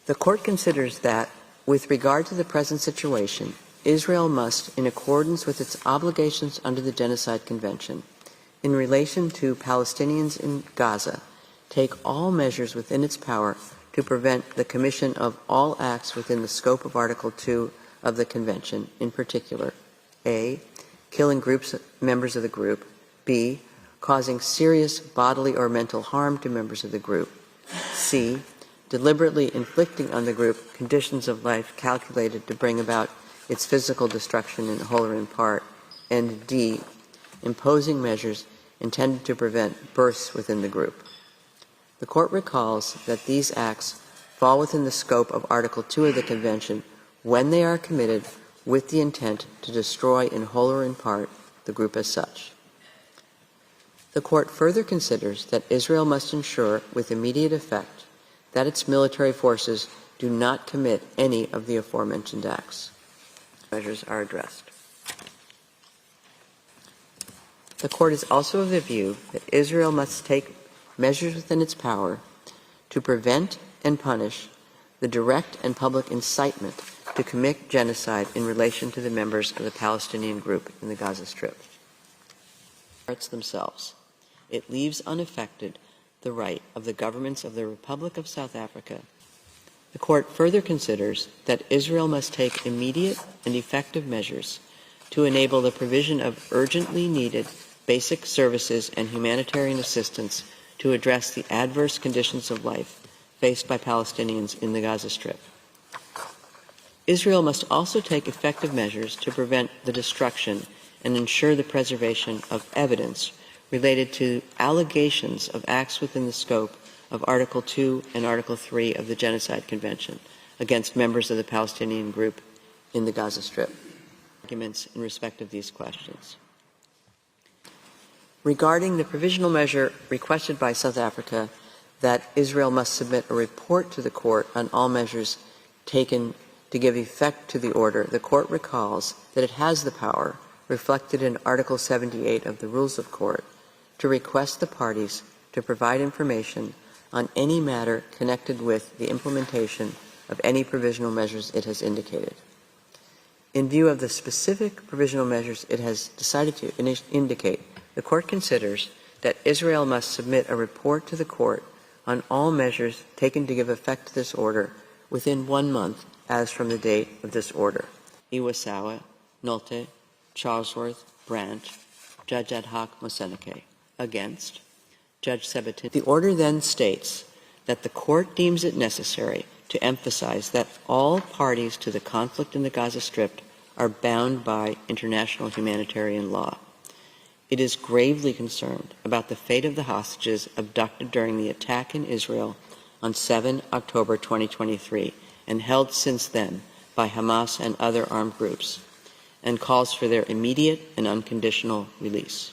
The Court considers that, with regard to the present situation, Israel must, in accordance with its obligations under the Genocide Convention, in relation to Palestinians in Gaza, take all measures within its power to prevent the commission of all acts within the scope of Article 2 of the Convention, in particular, a. killing members of the group, b. causing serious bodily or mental harm to members of the group, c. deliberately inflicting on the group conditions of life calculated to bring about its physical destruction in whole or in part, and d. imposing measures intended to prevent births within the group. The Court recalls that these acts fall within the scope of Article 2 of the Convention when they are committed with the intent to destroy in whole or in part the group as such. The Court further considers that Israel must ensure with immediate effect that its military forces do not commit any of the aforementioned acts. Measures are addressed. The Court is also of the view that Israel must take measures within its power to prevent and punish the direct and public incitement to commit genocide in relation to the members of the Palestinian group in the Gaza Strip. Themselves. It leaves unaffected the right of the governments of the Republic of South Africa. The Court further considers that Israel must take immediate and effective measures to enable the provision of urgently needed basic services and humanitarian assistance to address the adverse conditions of life faced by Palestinians in the Gaza Strip. Israel must also take effective measures to prevent the destruction and ensure the preservation of evidence related to allegations of acts within the scope of Article 2 and Article 3 of the Genocide Convention against members of the Palestinian group in the Gaza Strip. Arguments in respect of these questions. Regarding the provisional measure requested by South Africa that Israel must submit a report to the Court on all measures taken to give effect to the order, the Court recalls that it has the power, reflected in Article 78 of the Rules of Court, to request the parties to provide information on any matter connected with the implementation of any provisional measures it has indicated. In view of the specific provisional measures it has decided to indicate, the Court considers that Israel must submit a report to the Court on all measures taken to give effect to this order within 1 month as from the date of this order. Iwasawa, Nolte, Charlesworth, Branch, Judge Ad hoc Moseneke. Against, Judge Sebatin. The order then states that the Court deems it necessary to emphasize that all parties to the conflict in the Gaza Strip are bound by international humanitarian law. It is gravely concerned about the fate of the hostages abducted during the attack in Israel on 7 October 2023 and held since then by Hamas and other armed groups, and calls for their immediate and unconditional release.